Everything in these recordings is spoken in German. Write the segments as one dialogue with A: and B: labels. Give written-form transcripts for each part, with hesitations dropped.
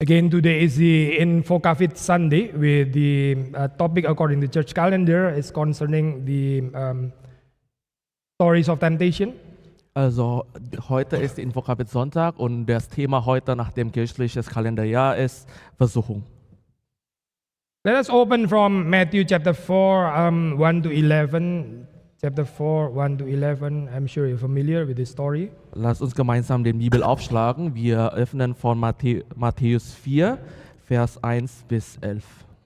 A: Again, today is the Infokafit Sunday with the topic according to church calendar is concerning the stories of temptation.
B: Also heute ist der Infokabit Sonntag und das Thema heute nach dem kirchlichen Kalenderjahr ist Versuchung.
A: Let us open from Matthew chapter 4, 1 to 11. Chapter 4, 1 to 11. I'm sure you're familiar with this story.
B: Lasst uns gemeinsam die Bibel aufschlagen. Wir öffnen von Matthäus 4, Vers 1 bis 11.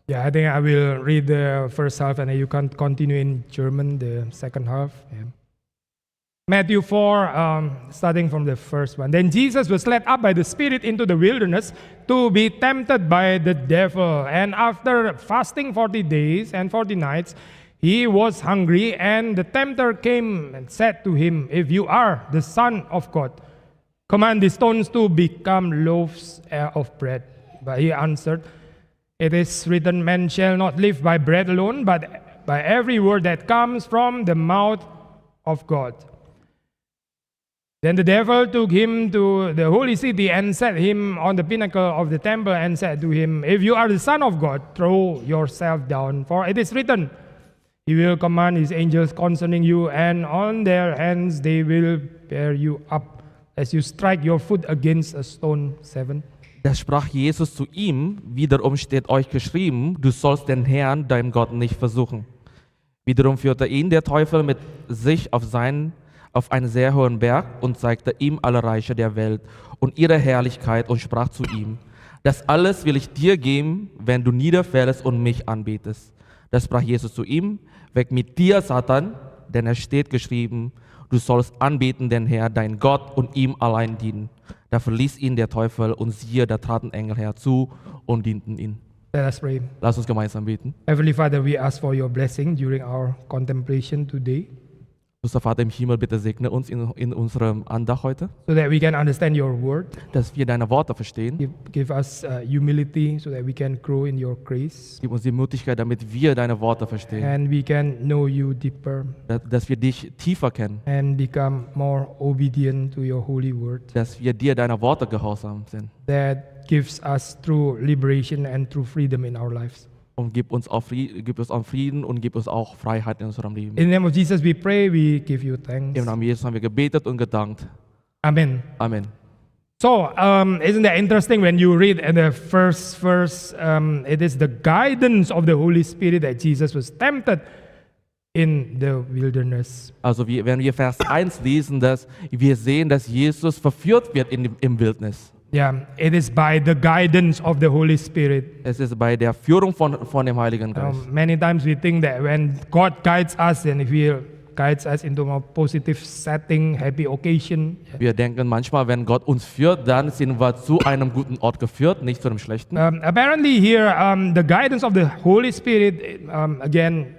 A: Yeah, I think I will read the first half and you can continue in German the second half. Yeah. Matthew 4, starting from the first one. Then Jesus was led up by the Spirit into the wilderness to be tempted by the devil. And after fasting 40 days and 40 nights, he was hungry, and the tempter came and said to him, "If you are the Son of God, command the stones to become loaves of bread." But he answered, "It is written, man shall not live by bread alone, but by every word that comes from the mouth of God." Then the devil took him to the holy city and set him on the pinnacle of the temple and said to him, "If you are the Son of God, throw yourself down, for it is written, He will command His angels concerning you, and on their hands they will bear you up, as you strike your foot against a stone." 7.
B: Da sprach Jesus zu ihm, wiederum steht euch geschrieben, du sollst den Herrn, deinen Gott, nicht versuchen. Wiederum führte ihn der Teufel mit sich auf einen sehr hohen Berg und zeigte ihm alle Reiche der Welt und ihre Herrlichkeit und sprach zu ihm, das alles will ich dir geben, wenn du niederfällst und mich anbetest. Da sprach Jesus zu ihm, weg mit dir, Satan, denn es steht geschrieben, du sollst anbeten den Herrn, dein Gott, und ihm allein dienen. Da verließ ihn der Teufel und siehe, da traten Engel herzu und dienten ihm.
A: Let us pray.
B: Lass uns gemeinsam beten.
A: Heavenly Father, we ask for your blessing during our contemplation today,
B: Unser Vater im Himmel, bitte segne uns in unserem Andacht heute,
A: so that we can understand your word.
B: dass wir deine Worte verstehen.
A: Give us humility so that we can grow in your grace,
B: Gib uns die Möglichkeit, damit wir deine Worte verstehen,
A: and we can know you deeper
B: dass wir dich tiefer kennen,
A: and become more obedient to your holy word.
B: dass wir dir deine Worte gehorsam sind.
A: That gives us true liberation and true freedom in our lives.
B: Und gib uns auch Frieden und gib uns auch Freiheit in unserem Leben.
A: In the name of Jesus we pray, we give you thanks.
B: Im Namen Jesus haben wir gebetet und gedankt.
A: Amen.
B: Amen.
A: So, isn't that interesting when you read in the first verse, it is the guidance of the Holy Spirit that Jesus was tempted in the wilderness.
B: Also wenn wir Vers 1 lesen, dass wir sehen, dass Jesus verführt wird im Wildnis.
A: Yeah, it is by the guidance of the Holy Spirit.
B: Es ist bei der Führung von dem Heiligen Geist.
A: Many times we think that when God guides us and if He guides us into a positive setting, happy occasion.
B: Wir denken manchmal, wenn Gott uns führt, dann sind wir zu einem guten Ort geführt, nicht zu einem schlechten.
A: Apparently here, the guidance of the Holy Spirit, again,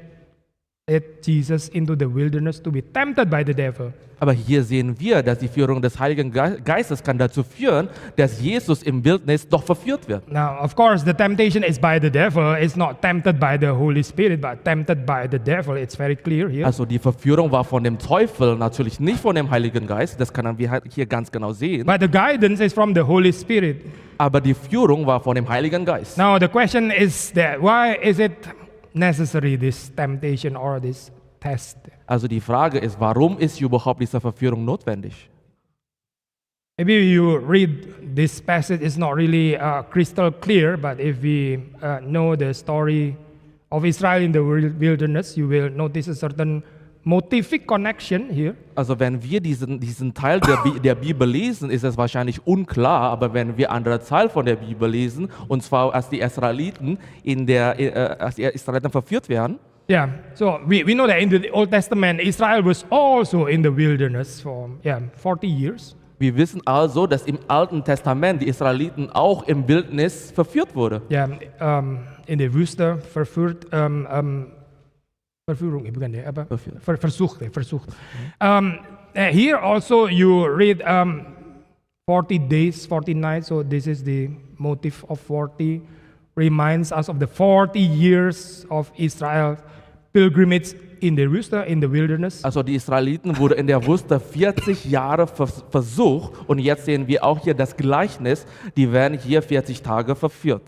A: led Jesus into the wilderness to be tempted by the devil.
B: Aber hier sehen wir, dass die Führung des Heiligen Geistes kann dazu führen, dass Jesus im Wildnis doch verführt wird.
A: Now, of course, the temptation is by the devil. It's not tempted by the Holy Spirit, but tempted by the devil. It's very clear here.
B: Also die Verführung war von dem Teufel, natürlich nicht von dem Heiligen Geist. Das können wir hier ganz genau sehen.
A: But the guidance is from the Holy Spirit.
B: Aber die Führung war von dem Heiligen Geist.
A: Now, the question is that why is it necessary, this temptation or this test?
B: Also die Frage ist, warum ist überhaupt diese Verführung notwendig?
A: Maybe you read this passage, it's not really crystal clear, but if we know the story of Israel in the wilderness, you will notice a certain motivic connection here.
B: Also wenn wir diesen Teil der Bibel lesen, ist es wahrscheinlich unklar, aber wenn wir andere Teil von der Bibel lesen, und zwar als die Israeliten verführt werden,
A: yeah, so we know that in the Old Testament, Israel was also in the wilderness for 40 years.
B: Wir wissen also, dass im Alten Testament die Israeliten auch im Wildnis verführt wurde.
A: Ja, in der Wüste verführt, Verführung, bukan ya, apa? Versucht. Here also you read 40 days, 40 nights, so this is the motive of 40, reminds us of the 40 years of Israel pilgrimage in the Wüste, in the wilderness.
B: Also die Israeliten wurden in der Wüste 40 Jahre versucht und jetzt sehen wir auch hier das Gleichnis, die werden hier 40 Tage versucht.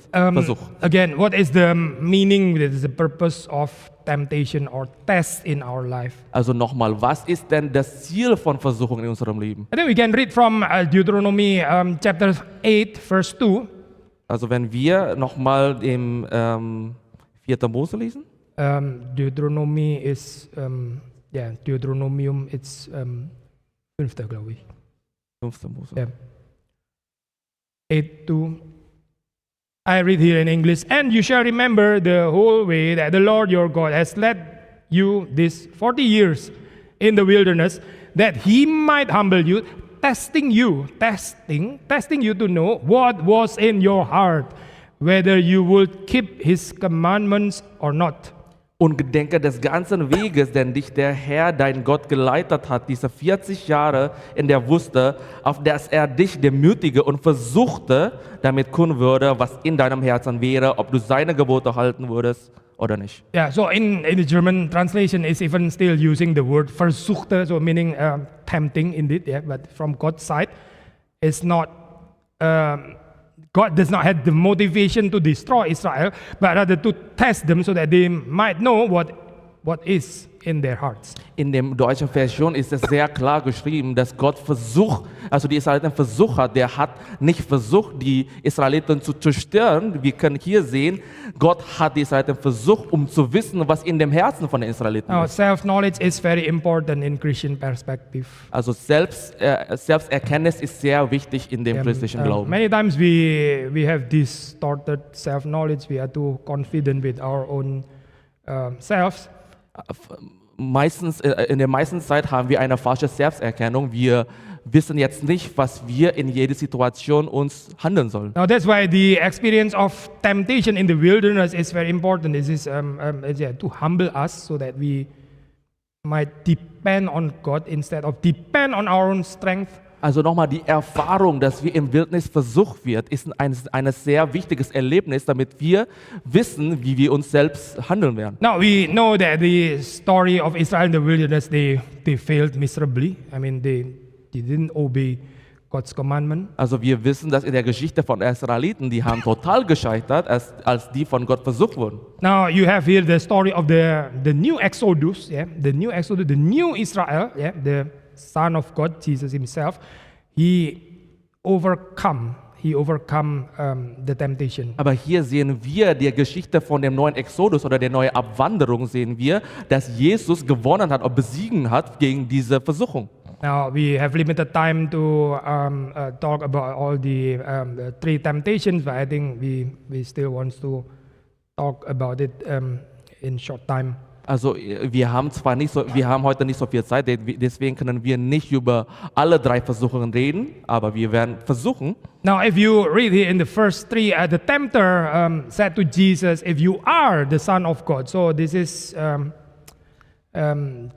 A: Again, what is the meaning, what is the purpose of temptation or test in our life?
B: Also nochmal, was ist denn das Ziel von Versuchung in unserem Leben?
A: I think we can read from Deuteronomy chapter 8, verse 2.
B: Also wenn wir nochmal im 4. Mose lesen.
A: Deuteronomy is, Deuteronomium, it's 5. glaube ich.
B: 5. Mose.
A: Yeah. 8:2. I read here in English. And you shall remember the whole way that the Lord your God has led you these 40 years in the wilderness, that he might humble you, testing you to know what was in your heart, whether you would keep his commandments or not.
B: Und gedenke des ganzen Weges, den dich der Herr, dein Gott, geleitet hat, diese 40 Jahre in der Wüste, auf das er dich demütige und versuchte, damit kund würde, was in deinem Herzen wäre, ob du seine Gebote halten würdest oder nicht.
A: Yeah, so in the German translation is even still using the word versuchte, so meaning tempting indeed, yeah, but from God's side, it's not, God does not have the motivation to destroy Israel, but rather to test them so that they might know what is in their hearts.
B: In der deutschen Version ist es sehr klar geschrieben, dass Gott die Israeliten versucht hat. Der hat nicht versucht, die Israeliten zu zerstören. Wir können hier sehen, Gott hat die Israeliten versucht, um zu wissen, was in dem Herzen von den Israeliten
A: Now,
B: ist.
A: self-knowledge is very important in Christian perspective.
B: Also Selbsterkenntnis ist sehr wichtig in dem christlichen Glauben.
A: Many times we have distorted self-knowledge. We are too confident with our own selves.
B: In der meisten Zeit haben wir eine falsche Selbsterkennung. Wir wissen jetzt nicht, was wir in jeder Situation uns handeln sollen.
A: Now that's why the experience of temptation in the wilderness is very important. This is to humble us so that we might depend on God instead of depend on our own strength.
B: Also nochmal, die Erfahrung, dass wir im Wildnis versucht wird, ist ein sehr wichtiges Erlebnis, damit wir wissen, wie wir uns selbst handeln werden.
A: Now we know that the story of Israel in the wilderness, they failed miserably. I mean, they didn't obey God's commandment.
B: Also wir wissen, dass in der Geschichte von Israeliten, die haben total gescheitert, als die von Gott versucht wurden.
A: Now you have here the story of the new Exodus, yeah, the new Exodus, the new Israel, yeah, the Son of God, Jesus himself. He overcome the temptation.
B: Aber hier sehen wir die Geschichte von dem neuen Exodus oder der neuen Abwanderung, sehen wir, dass Jesus gewonnen hat und besiegen hat gegen diese Versuchung.
A: Now we have limited time to talk about all the three temptations, but I think we still want to talk about it in short time.
B: Also wir haben heute nicht so viel Zeit, deswegen können wir nicht über alle drei Versuchungen reden, aber wir werden versuchen.
A: Now if you read here in the first three, the tempter said to Jesus, if you are the Son of God. So this is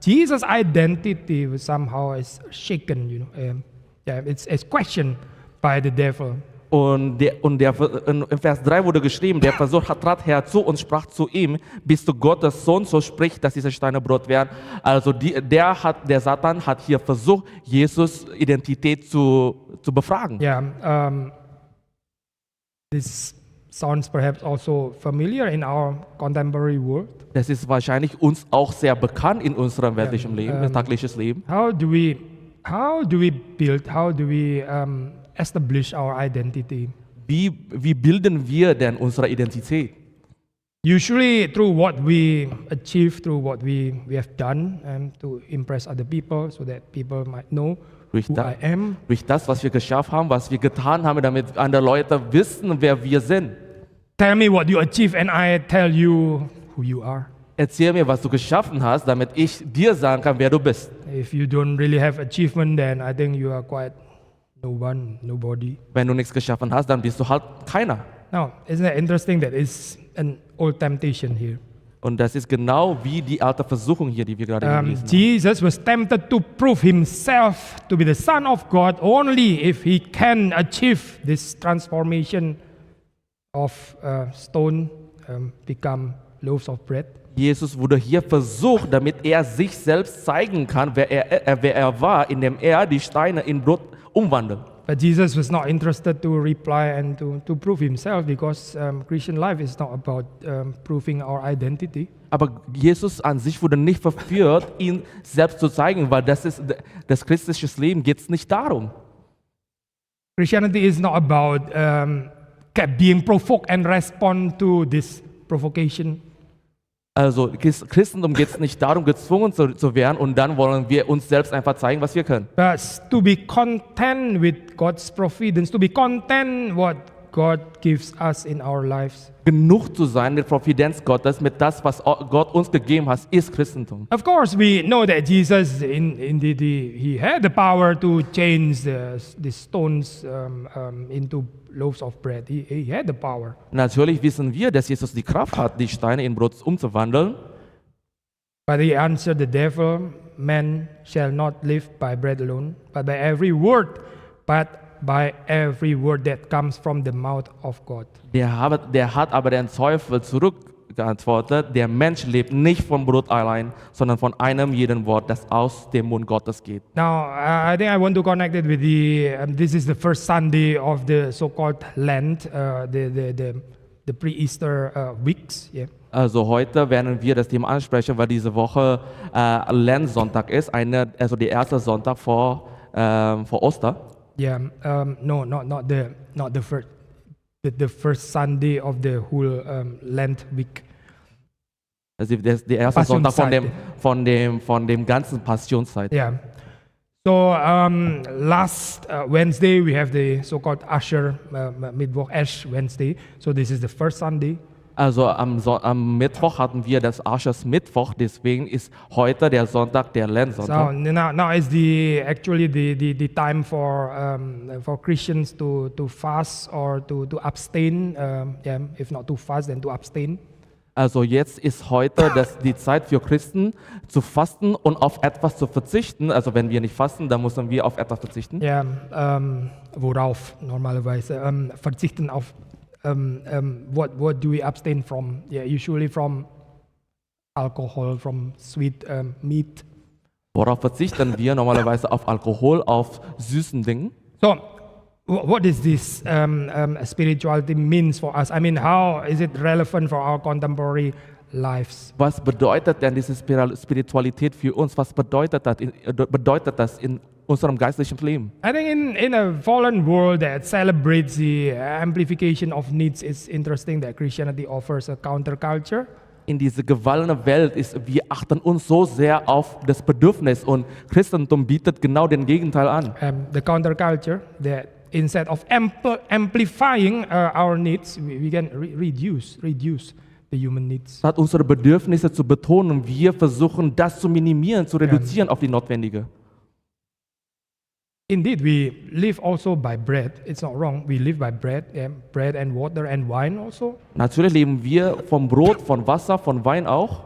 A: Jesus' identity somehow is shaken, you know. It's questioned by the devil.
B: Und in Vers 3 wurde geschrieben, der Versucher trat herzu und sprach zu ihm, bist du Gottes Sohn, so sprich, dass diese Steine Brot werden. Also der Satan hat hier versucht, Jesus' Identität zu befragen.
A: Yeah, this sounds perhaps also familiar in our contemporary world.
B: Das ist wahrscheinlich uns auch sehr bekannt in unserem weltlichen Leben, tägliches Leben.
A: How do we establish our identity?
B: Wie bilden wir denn unsere Identität?
A: Usually through what we achieve, through what we have done, and to impress other people, so that people might know who I am.
B: Durch das, was wir geschafft haben, was wir getan haben, damit andere Leute wissen, wer wir sind.
A: Tell me what you achieve, and I tell you who you are.
B: Erzähl mir, was du geschaffen hast, damit ich dir sagen kann, wer du bist.
A: If you don't really have achievement, then I think you are quite nobody.
B: Wenn du nichts geschaffen hast, dann bist du halt keiner.
A: Now, isn't it interesting that it's an old temptation here?
B: Und das ist genau wie die alte Versuchung hier, die wir gerade gelesen haben.
A: Jesus was tempted to prove himself to be the Son of God only if he can achieve this transformation of stone become loaves of bread.
B: Jesus wurde hier versucht, damit er sich selbst zeigen kann, wer er war, indem er die Steine in Brot umwandelt.
A: But Jesus was not interested to reply and to prove himself because Christian life is not about proving our identity.
B: Aber Jesus an sich wurde nicht verführt, ihn selbst zu zeigen, weil das christliche Leben geht es nicht darum.
A: Christianity is not about being provoked and respond to this provocation.
B: Also Christentum geht es nicht darum, gezwungen zu werden und dann wollen wir uns selbst einfach zeigen, was wir können.
A: But to be content with God's providence, to be content what God gives us in our lives.
B: Genug zu sein mit Providenz Gottes, mit das, was Gott uns gegeben hat, ist Christentum.
A: Of course, we know that Jesus, indeed, he had the power to change the stones into loaves of bread. He had the power.
B: Natürlich wissen wir, dass Jesus die Kraft hat, die Steine in Brot umzuwandeln.
A: But he answered the devil, man shall not live by bread alone, but by every word that comes from the mouth of God.
B: Der hat aber den Teufel zurückgeantwortet, der Mensch lebt nicht vom Brot allein, sondern von einem jeden Wort, das aus dem Mund Gottes geht.
A: Now, I think I want to connect it with this is the first Sunday of the so-called Lent, the pre-Easter weeks. Yeah.
B: Also heute werden wir das Thema ansprechen, weil diese Woche Lent-Sonntag ist, also der erste Sonntag vor Ostern.
A: Yeah, no, not the first. The first Sunday of the whole Lent week.
B: Also der erste Sonntag von dem ganzen Passionszeit.
A: Yeah. So last Wednesday we have the so-called Asher Mittwoch Ash Wednesday. So this is the first Sunday.
B: Also am Mittwoch hatten wir das Aschers Mittwoch, deswegen ist heute der Sonntag der Lent-Sonntag.
A: So now is actually the time for Christians to fast or to abstain. If not to fast, then to abstain.
B: Also jetzt ist heute die Zeit für Christen zu fasten und auf etwas zu verzichten. Also wenn wir nicht fasten, dann müssen wir auf etwas verzichten.
A: Ja, worauf normalerweise verzichten auf. What do we abstain from? Yeah, usually from alcohol, from sweet meat.
B: Worauf verzichten wir normalerweise? Auf Alkohol, auf süßen Dingen.
A: So, what is this spirituality means for us? I mean, how is it relevant for our contemporary lives?
B: Was bedeutet denn diese Spiritualität für uns? Was bedeutet das in unserem geistlichen Leben?
A: I think in a fallen world that celebrates the amplification of needs, it's interesting that Christianity offers a counterculture.
B: In diese gefallene Welt wir achten uns so sehr auf das Bedürfnis und Christentum bietet genau den Gegenteil an.
A: The counterculture that instead of amplifying our needs, we can reduce the human needs.
B: Statt unsere Bedürfnisse zu betonen, wir versuchen das zu minimieren, zu reduzieren auf die notwendige.
A: Indeed, we live also by bread. It's not wrong. We live by bread, bread and water and wine also.
B: Natürlich leben wir vom Brot, von Wasser, von Wein auch.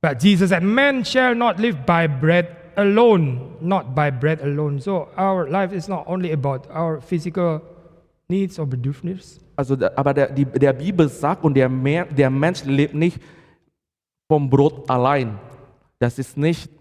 A: But Jesus said, "Man shall not live by bread alone, not by bread alone." So our life is not only about our physical needs or Bedürfnis.
B: Also, aber der Bibel sagt, und der Mensch lebt nicht vom Brot allein. Das ist nicht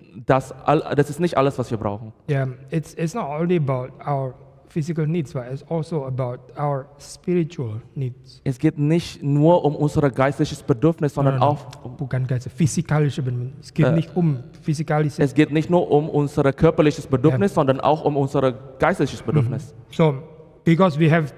B: alles, was wir brauchen.
A: Yeah, it's not only about our physical needs, but it's also about our spiritual needs.
B: Es geht nicht nur um unser geistliches Bedürfnis, sondern auch
A: bukan physikalische Bedürfnis. Es geht nicht um physikalische.
B: Es geht nicht nur um unser körperliches Bedürfnis, sondern auch um unser geistliches Bedürfnis.
A: So, because we have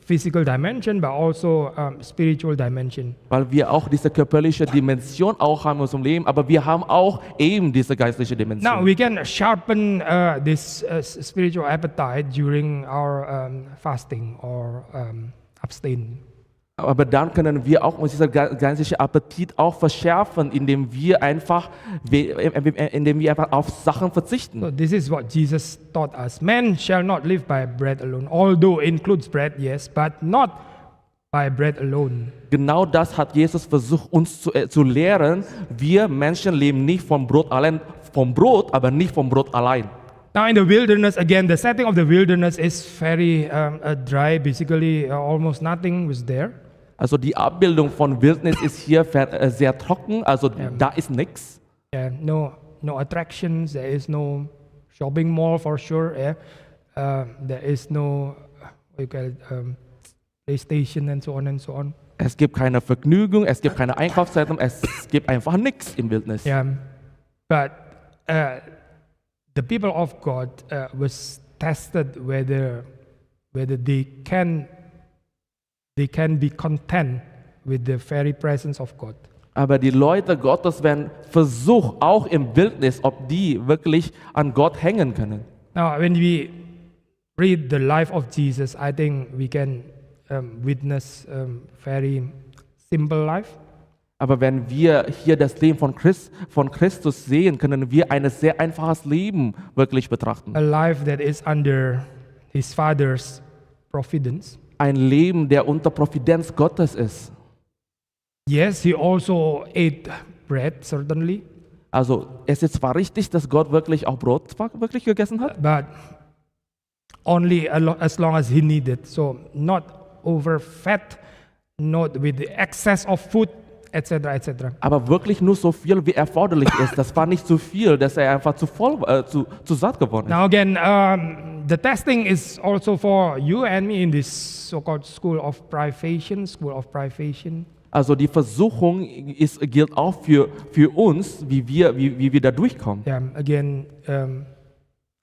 A: physical dimension, but also spiritual dimension.
B: Weil wir auch diese körperliche Dimension auch haben in unserem Leben, aber wir haben auch eben diese geistliche Dimension.
A: Now we can sharpen this spiritual appetite during our fasting or abstain.
B: Aber dann können wir auch unseren geistlichen Appetit auch verschärfen, indem wir einfach auf Sachen verzichten.
A: So this is what Jesus taught us. Man shall not live by bread alone, although includes bread, yes, but not by bread alone.
B: Genau das hat Jesus versucht, uns zu lehren. Wir Menschen leben nicht vom Brot allein, vom Brot, aber nicht vom Brot allein.
A: Now in the wilderness, again, the setting of the wilderness is very dry. Basically, almost nothing was there.
B: Also die Abbildung von Wildnis ist hier sehr trocken, also da ist nichts.
A: Yeah, no attractions. There is no shopping mall for sure. Yeah, there is no what you call it, PlayStation and so on and so on.
B: Es gibt keine Vergnügung, es gibt keine Einkaufszentrum, es gibt einfach nichts im Wildnis.
A: Yeah, but the people of God was tested whether they can be content with the very presence of God.
B: Aber die Leute Gottes werden versucht, auch im Wildnis, ob die wirklich an Gott hängen können.
A: Now, when we read the life of Jesus, I think we can witness very simple life.
B: Aber wenn wir hier das Leben von Christus sehen, können wir ein sehr einfaches Leben wirklich betrachten.
A: A life that is under his Father's providence.
B: Ein Leben, der unter Providenz Gottes ist.
A: Yes, he also ate bread, certainly,
B: Also es ist zwar richtig, dass Gott wirklich auch Brot wirklich gegessen hat,
A: but only as long as he needed. So not overfed, not with the excess of food, etc., etc.
B: aber wirklich nur so viel, wie erforderlich ist. Das war nicht so viel, dass er einfach zu satt geworden ist.
A: Now again, the testing is also for you and me in this so-called school of privation.
B: Also die Versuchung gilt auch für uns, wie wir da durchkommen.
A: Yeah, again,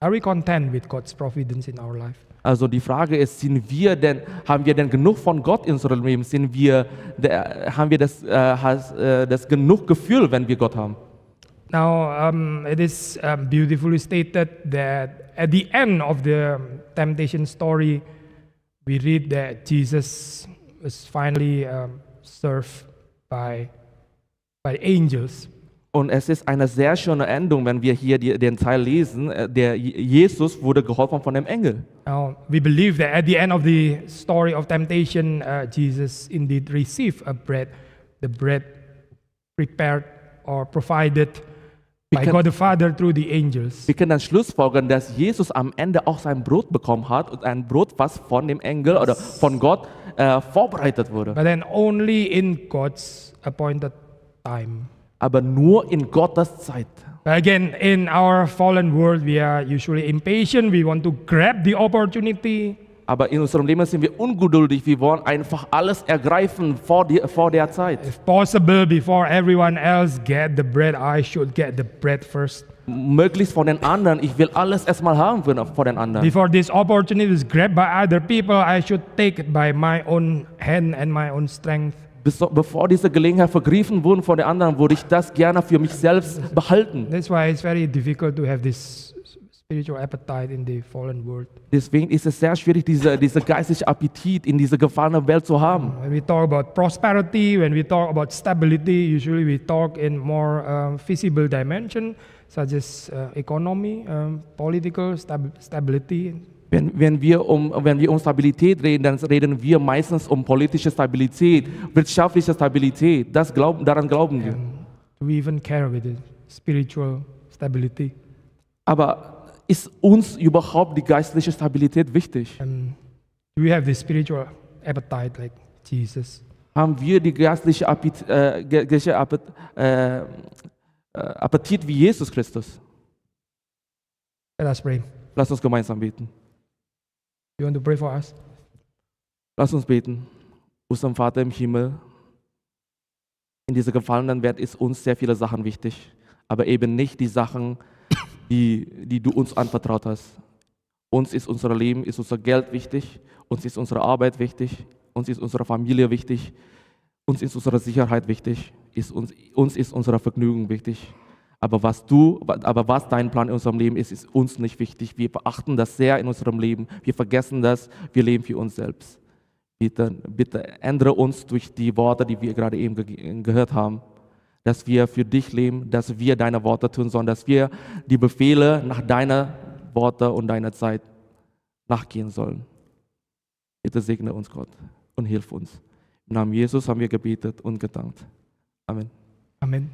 A: are we content with God's providence in our life?
B: Also die Frage ist, haben wir denn genug von Gott in unserem Leben? Haben wir das genug Gefühl, wenn wir Gott haben?
A: Now, it is beautifully stated that at the end of the temptation story, we read that Jesus was finally served by angels.
B: Und es ist eine sehr schöne Endung, wenn wir hier den Teil lesen. Der Jesus wurde geholfen von dem Engel.
A: Now, we believe that at the end of the story of temptation, Jesus indeed received the bread prepared or provided by God the Father through the angels.
B: Wir können dann schlussfolgern, dass Jesus am Ende auch sein Brot bekommen hat und ein Brot, was von dem Engel oder von Gott vorbereitet wurde.
A: But then only in God's appointed time.
B: Aber nur in Gottes Zeit.
A: Again, in our fallen world, we are usually impatient. We want to grab the opportunity.
B: Aber in unserem Leben sind wir ungeduldig. Wir wollen einfach alles ergreifen vor der Zeit.
A: If possible, before everyone else get the bread, I should get the bread first.
B: Möglichst von den anderen. Ich will alles erstmal haben vor den anderen.
A: Before this opportunity is grabbed by other people, I should take it by my own hand and my own strength.
B: Bevor diese Gelegenheit vergriffen wurde von den anderen, würde ich das gerne für mich selbst behalten.
A: That's why it's very difficult to have this spiritual appetite in the fallen world.
B: Deswegen ist es sehr schwierig, diese geistliche Appetit in dieser gefallenen Welt zu haben.
A: When we talk about prosperity, when we talk about stability, usually we talk in more visible dimension, such as economy, political stability.
B: Wenn wir um Stabilität reden, dann reden wir meistens um politische Stabilität, wirtschaftliche Stabilität. Daran glauben wir.
A: Do we even care with the spiritual stability?
B: Aber ist uns überhaupt die geistliche Stabilität wichtig?
A: Do we have the spiritual appetite like Jesus?
B: Haben wir die geistliche Appetit wie Jesus Christus?
A: Let us pray.
B: Lass uns gemeinsam beten.
A: You want to pray for us?
B: Lass uns beten. Unser Vater im Himmel, in dieser gefallenen Welt ist uns sehr viele Sachen wichtig, aber eben nicht die Sachen, die du uns anvertraut hast. Uns ist unser Leben, ist unser Geld wichtig, uns ist unsere Arbeit wichtig, uns ist unsere Familie wichtig, uns ist unsere Sicherheit wichtig, uns ist unsere Vergnügen wichtig. Aber was dein Plan in unserem Leben ist uns nicht wichtig. Wir beachten das sehr in unserem Leben. Wir vergessen das. Wir leben für uns selbst. Bitte ändere uns durch die Worte, die wir gerade eben gehört haben, dass wir für dich leben, dass wir deine Worte tun sollen, dass wir die Befehle nach deiner Worte und deiner Zeit nachgehen sollen. Bitte segne uns, Gott, und hilf uns. Im Namen Jesus haben wir gebetet und gedankt. Amen.
A: Amen.